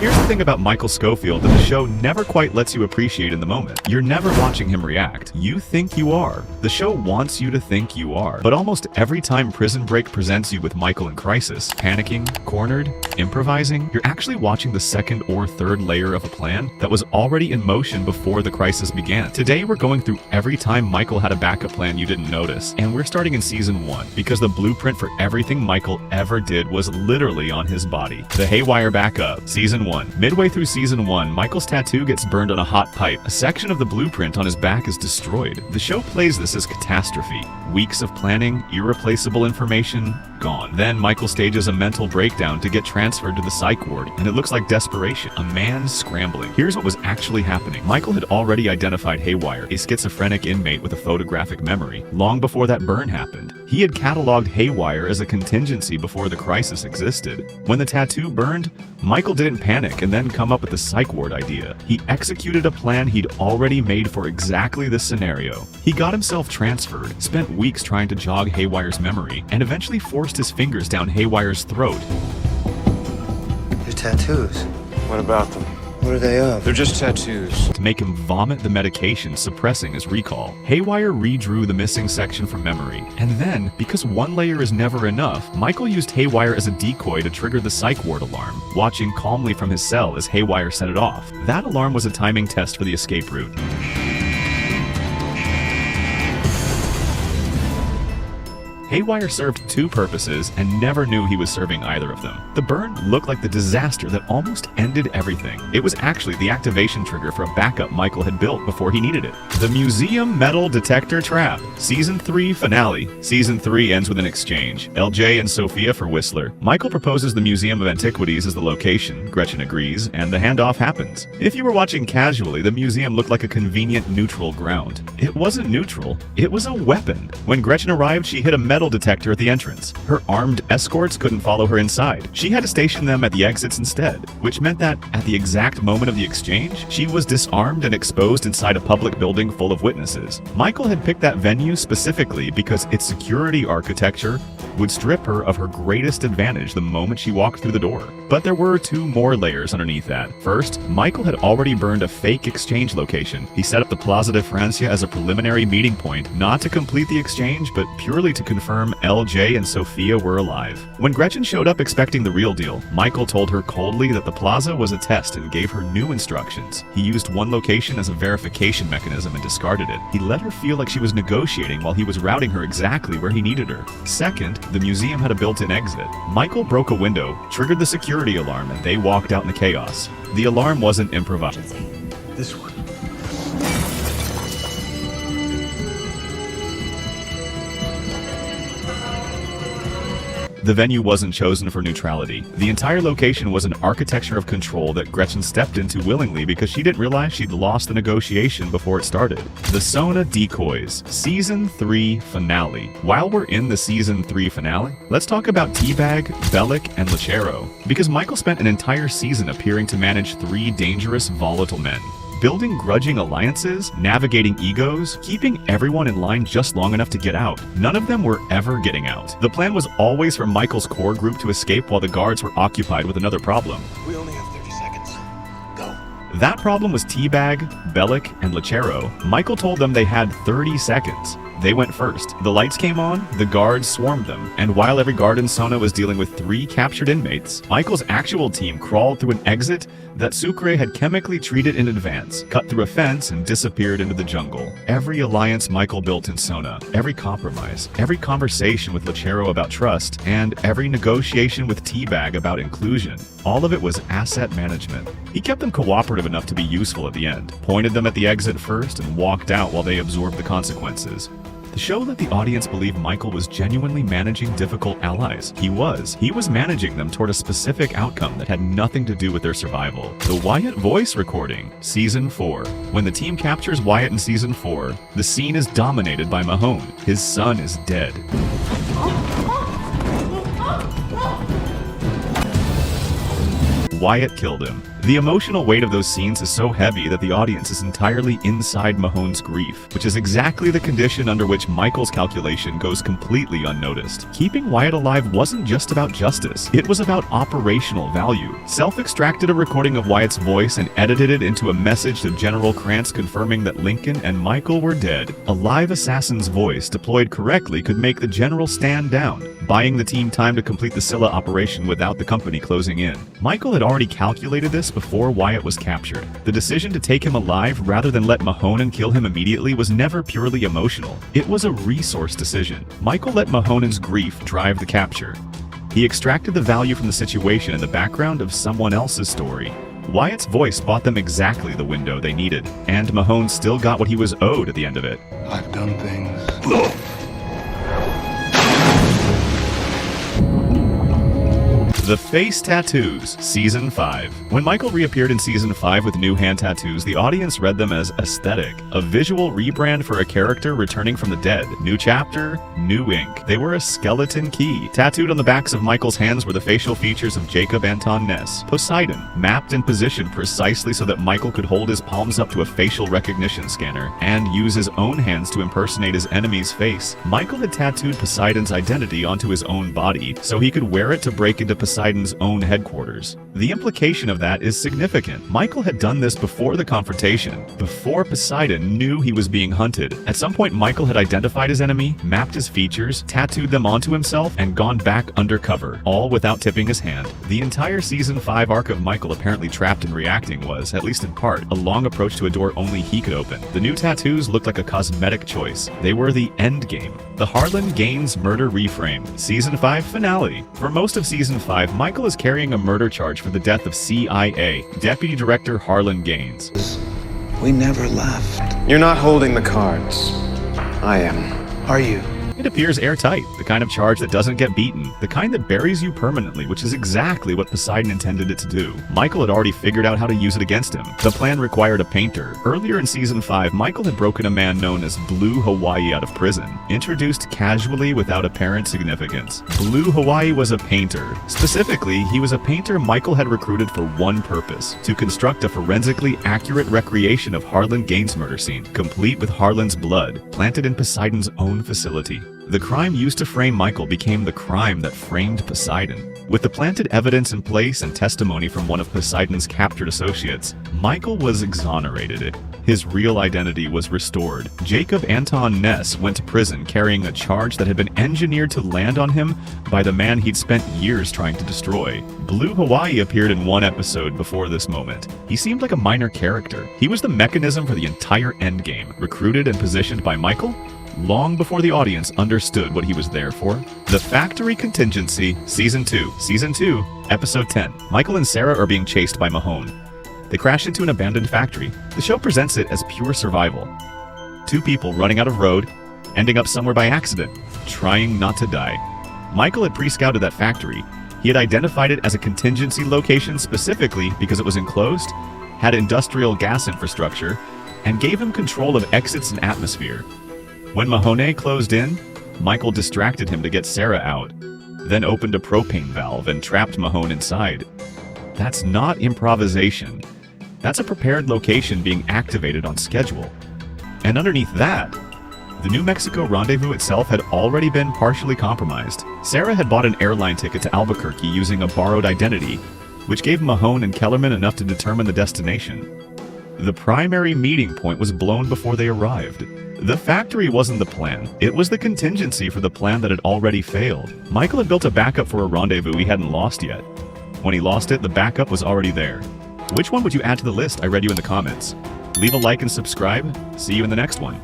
Here's the thing about Michael Scofield that the show never quite lets you appreciate in the moment. You're never watching him react. You think you are. The show wants you to think you are. But almost every time Prison Break presents you with Michael in crisis, panicking, cornered, improvising, you're actually watching the second or third layer of a plan that was already in motion before the crisis began. Today we're going through every time Michael had a backup plan you didn't notice, and we're starting in season 1 because the blueprint for everything Michael ever did was literally on his body. The Haywire Backup, season 1. Midway through season 1, Michael's tattoo gets burned on a hot pipe. A section of the blueprint on his back is destroyed. The show plays this as catastrophe. Weeks of planning, irreplaceable information, gone. Then Michael stages a mental breakdown to get transferred to the psych ward, and it looks like desperation. A man scrambling. Here's what was actually happening. Michael had already identified Haywire, a schizophrenic inmate with a photographic memory, long before that burn happened. He had cataloged Haywire as a contingency before the crisis existed. When the tattoo burned, Michael didn't panic and then come up with the psych ward idea. He executed a plan he'd already made for exactly this scenario. He got himself transferred, spent weeks trying to jog Haywire's memory, and eventually forced his fingers down Haywire's throat. Your tattoos. What about them? What are they of? They're just tattoos. To make him vomit the medication suppressing his recall. Haywire redrew the missing section from memory, and then, because one layer is never enough, Michael used Haywire as a decoy to trigger the psych ward alarm, watching calmly from his cell as Haywire set it off. That alarm was a timing test for the escape route. Haywire served two purposes and never knew he was serving either of them. The burn looked like the disaster that almost ended everything. It was actually the activation trigger for a backup Michael had built before he needed it. The Museum Metal Detector Trap. Season 3 finale. Season 3 ends with an exchange. LJ and Sophia for Whistler. Michael proposes the Museum of Antiquities as the location, Gretchen agrees, and the handoff happens. If you were watching casually, the museum looked like a convenient neutral ground. It wasn't neutral, it was a weapon. When Gretchen arrived, she hit a metal detector at the entrance. Her armed escorts couldn't follow her inside. She had to station them at the exits instead, which meant that at the exact moment of the exchange, she was disarmed and exposed inside a public building full of witnesses. Michael had picked that venue specifically because its security architecture would strip her of her greatest advantage the moment she walked through the door. But there were two more layers underneath that. First, Michael had already burned a fake exchange location. He set up the Plaza de Francia as a preliminary meeting point, not to complete the exchange, but purely to confirm LJ and Sophia were alive. When Gretchen showed up expecting the real deal, Michael told her coldly that the plaza was a test and gave her new instructions. He used one location as a verification mechanism and discarded it. He let her feel like she was negotiating while he was routing her exactly where he needed her. Second, the museum had a built-in exit. Michael broke a window, triggered the security alarm, and they walked out in the chaos. The alarm wasn't improvised. This one. The venue wasn't chosen for neutrality. The entire location was an architecture of control that Gretchen stepped into willingly because she didn't realize she'd lost the negotiation before it started. The Sona Decoys, Season 3 Finale. While we're in the Season 3 finale, let's talk about Teabag, Bellic, and Lechero. Because Michael spent an entire season appearing to manage three dangerous, volatile men. Building grudging alliances, navigating egos, keeping everyone in line just long enough to get out. None of them were ever getting out. The plan was always for Michael's core group to escape while the guards were occupied with another problem. We only have 30 seconds. Go. That problem was Teabag, Bellic, and Lechero. Michael told them they had 30 seconds. They went first. The lights came on, the guards swarmed them, and while every guard in Sona was dealing with 3 captured inmates, Michael's actual team crawled through an exit that Sucre had chemically treated in advance, cut through a fence, and disappeared into the jungle. Every alliance Michael built in Sona, every compromise, every conversation with Lechero about trust, and every negotiation with Teabag about inclusion, all of it was asset management. He kept them cooperative enough to be useful at the end, pointed them at the exit first, and walked out while they absorbed the consequences. The show let the audience believe Michael was genuinely managing difficult allies. He was managing them toward a specific outcome that had nothing to do with their survival. The Wyatt voice recording, Season 4. When the team captures Wyatt in Season 4, the scene is dominated by Mahone. His son is dead. Wyatt killed him. The emotional weight of those scenes is so heavy that the audience is entirely inside Mahone's grief, which is exactly the condition under which Michael's calculation goes completely unnoticed. Keeping Wyatt alive wasn't just about justice, it was about operational value. Self extracted a recording of Wyatt's voice and edited it into a message to General Krantz confirming that Lincoln and Michael were dead. A live assassin's voice deployed correctly could make the general stand down, buying the team time to complete the Scylla operation without the company closing in. Michael had already calculated this before Wyatt was captured. The decision to take him alive rather than let Mahonen kill him immediately was never purely emotional. It was a resource decision. Michael let Mahonen's grief drive the capture. He extracted the value from the situation in the background of someone else's story. Wyatt's voice bought them exactly the window they needed, and Mahone still got what he was owed at the end of it. I've done things. The Face Tattoos, Season 5. When Michael reappeared in Season 5 with new hand tattoos, the audience read them as aesthetic, a visual rebrand for a character returning from the dead. New chapter, new ink. They were a skeleton key. Tattooed on the backs of Michael's hands were the facial features of Jacob Anton Ness, Poseidon, mapped and positioned precisely so that Michael could hold his palms up to a facial recognition scanner and use his own hands to impersonate his enemy's face. Michael had tattooed Poseidon's identity onto his own body, so he could wear it to break into Poseidon's own headquarters. The implication of that is significant. Michael had done this before the confrontation, before Poseidon knew he was being hunted. At some point, Michael had identified his enemy, mapped his features, tattooed them onto himself, and gone back undercover, all without tipping his hand. The entire Season 5 arc of Michael apparently trapped and reacting was, at least in part, a long approach to a door only he could open. The new tattoos looked like a cosmetic choice. They were the end game. The Harlan Gaines murder reframe. Season 5 finale. For most of Season 5, Michael is carrying a murder charge for the death of CIA Deputy Director Harlan Gaines. We never left. You're not holding the cards. I am. Are you? It appears airtight, the kind of charge that doesn't get beaten, the kind that buries you permanently, which is exactly what Poseidon intended it to do. Michael had already figured out how to use it against him. The plan required a painter. Earlier in Season 5, Michael had broken a man known as Blue Hawaii out of prison, introduced casually without apparent significance. Blue Hawaii was a painter. Specifically, he was a painter Michael had recruited for one purpose: to construct a forensically accurate recreation of Harlan Gaines' murder scene, complete with Harlan's blood, planted in Poseidon's own facility. The crime used to frame Michael became the crime that framed Poseidon. With the planted evidence in place and testimony from one of Poseidon's captured associates, Michael was exonerated. His real identity was restored. Jacob Anton Ness went to prison carrying a charge that had been engineered to land on him by the man he'd spent years trying to destroy. Blue Hawaii appeared in one episode before this moment. He seemed like a minor character. He was the mechanism for the entire endgame, recruited and positioned by Michael long before the audience understood what he was there for. The Factory Contingency, Season 2, Episode 10. Michael and Sarah are being chased by Mahone. They crash into an abandoned factory. The show presents it as pure survival. Two people running out of road, ending up somewhere by accident, trying not to die. Michael had pre-scouted that factory. He had identified it as a contingency location specifically because it was enclosed, had industrial gas infrastructure, and gave him control of exits and atmosphere. When Mahone closed in, Michael distracted him to get Sarah out, then opened a propane valve and trapped Mahone inside. That's not improvisation. That's a prepared location being activated on schedule. And underneath that, the New Mexico rendezvous itself had already been partially compromised. Sarah had bought an airline ticket to Albuquerque using a borrowed identity, which gave Mahone and Kellerman enough to determine the destination. The primary meeting point was blown before they arrived. The factory wasn't the plan. It was the contingency for the plan that had already failed. Michael had built a backup for a rendezvous he hadn't lost yet. When he lost it, the backup was already there. Which one would you add to the list? I read you in the comments. Leave a like and subscribe. See you in the next one.